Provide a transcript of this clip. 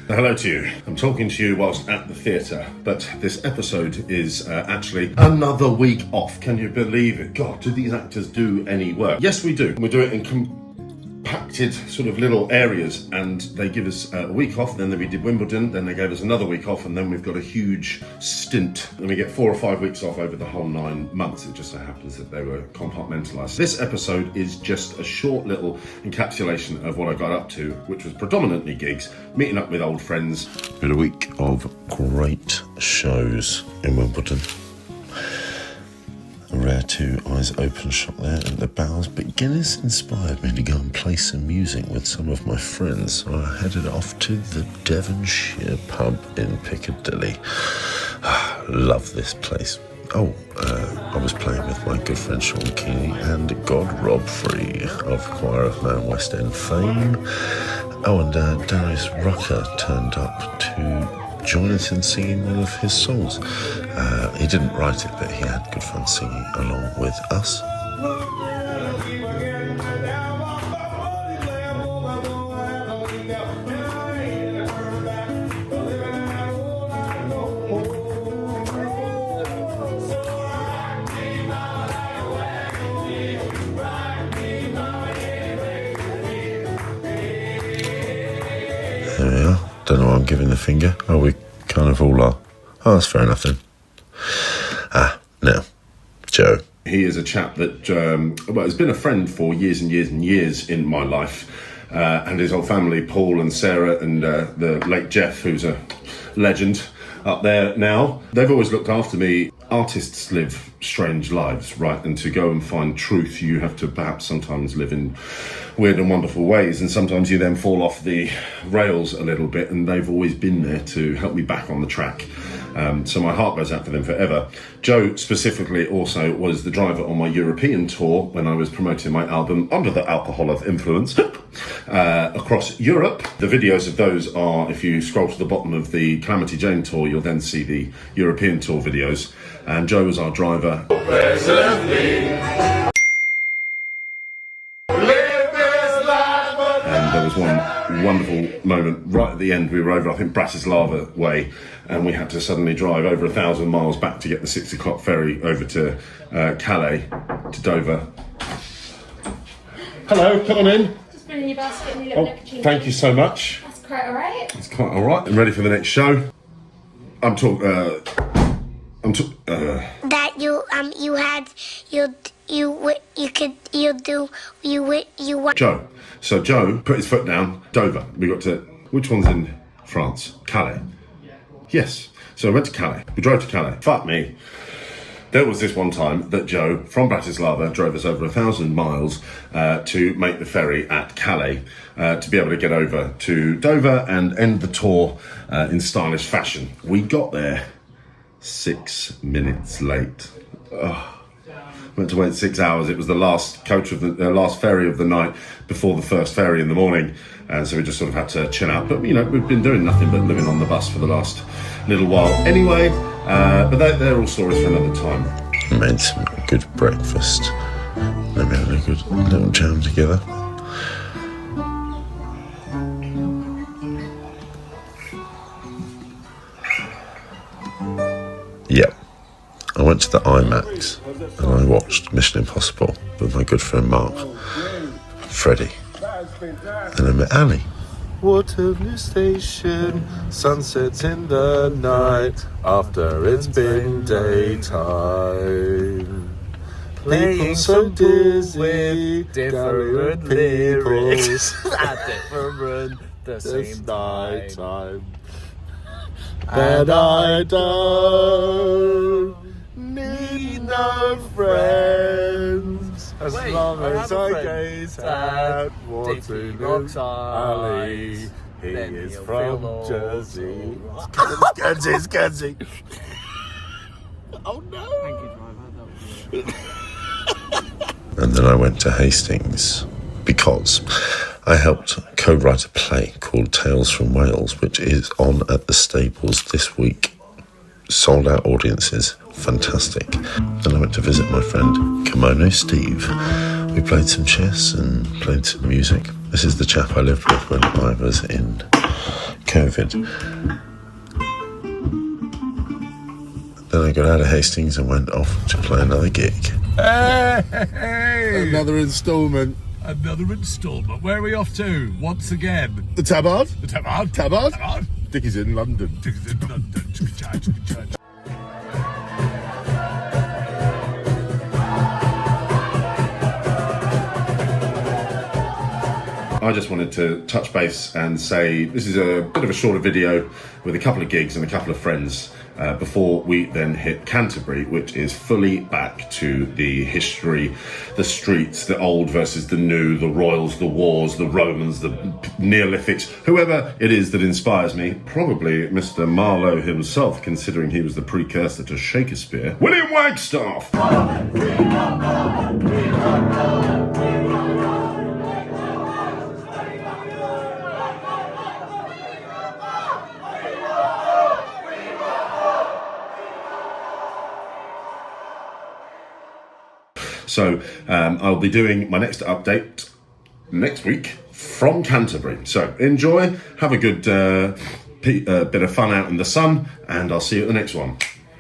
Hello to you. I'm talking to you whilst at the theatre, but this episode is actually another week off. Can you believe it? God, do these actors do any work? Yes, we do. We do it in compacted sort of little areas, and they give us a week off, then we did Wimbledon, then they gave us another week off, and then we've got a huge stint. Then we get 4 or 5 weeks off over the whole 9 months. It just so happens that they were compartmentalised. This episode is just a short little encapsulation of what I got up to, which was predominantly gigs, meeting up with old friends. Been a week of great shows in Wimbledon. A rare 2 eyes open shot there at the Bows, but Guinness inspired me to go and play some music with some of my friends, so I headed off to the Devonshire pub in Piccadilly. Love this place. I was playing with my good friend Sean Keeney and God Rob Free of Choir of Man West End fame. And Darius Rucker turned up to join us in singing one of his songs. He didn't write it, but he had good fun singing along with us. There we are. Don't know why I'm giving the finger. Oh, we kind of all are. Oh, that's fair enough then. Now, Joe. He is a chap that, has been a friend for years and years and years in my life. And his whole family, Paul and Sarah and the late Jeff, who's a legend up there now. They've always looked after me. Artists live strange lives, right? And to go and find truth, you have to perhaps sometimes live in weird and wonderful ways, and sometimes you then fall off the rails a little bit, and they've always been there to help me back on the track. So my heart goes out for them forever. Joe specifically also was the driver on my European tour when I was promoting my album Under the Alcohol of Influence across Europe. The videos of those are, if you scroll to the bottom of the Calamity Jane tour, you'll then see the European tour videos. And Joe was our driver. And there was one wonderful moment right at the end. We were over, I think, Bratislava way, and we had to suddenly drive over 1,000 miles back to get the 6 o'clock ferry over to Calais, to Dover. Hello, come on in. Just bring in your basket and your little nicotine. Thank you so much. That's quite alright. It's quite alright. I'm ready for the next show. Joe. So Joe put his foot down. Dover. We got to, which one's in France? Calais. Yes. So I went to Calais. We drove to Calais. Fuck me. There was this one time that Joe from Bratislava drove us over 1,000 miles to make the ferry at Calais to be able to get over to Dover and end the tour in stylish fashion. We got there 6 minutes late. Went to wait 6 hours. It was the last coach of the last ferry of the night before the first ferry in the morning, and so we just sort of had to chill out. But we've been doing nothing but living on the bus for the last little while anyway. But they're all stories for another time. Made some good breakfast. Then we had a good little jam together. Yep. I went to the IMAX and I watched Mission Impossible with my good friend Mark, Freddie, and I met Ali. Waterloo Station, sunsets in the night, after it's been daytime. People so dizzy, different lyrics, at different the same night time. And I don't need no friends as long as I gaze at Waterloo Ali. He is from Jersey. It's Guernsey. Oh no! Thank you, driver. And then I went to Hastings because I helped co-write a play called Tales from Wales, which is on at the Staples this week. Sold out audiences, fantastic. Then I went to visit my friend Kimono Steve. We played some chess and played some music. This is the chap I lived with when I was in COVID. Then I got out of Hastings and went off to play another gig. Hey! Another instalment. Another instalment. Where are we off to? Once again. The Tabard. The Tabard. Tabard. Tabard. Dickie's in London. Dicky's in London. Chicka-church. I just wanted to touch base and say this is a bit of a shorter video with a couple of gigs and a couple of friends before we then hit Canterbury, which is fully back to the history, the streets, the old versus the new, the royals, the wars, the Romans, the Neolithics, whoever it is that inspires me, probably Mr. Marlowe himself, considering he was the precursor to Shakespeare, William Wagstaff. So I'll be doing my next update next week from Canterbury. So enjoy, have a good bit of fun out in the sun, and I'll see you at the next one.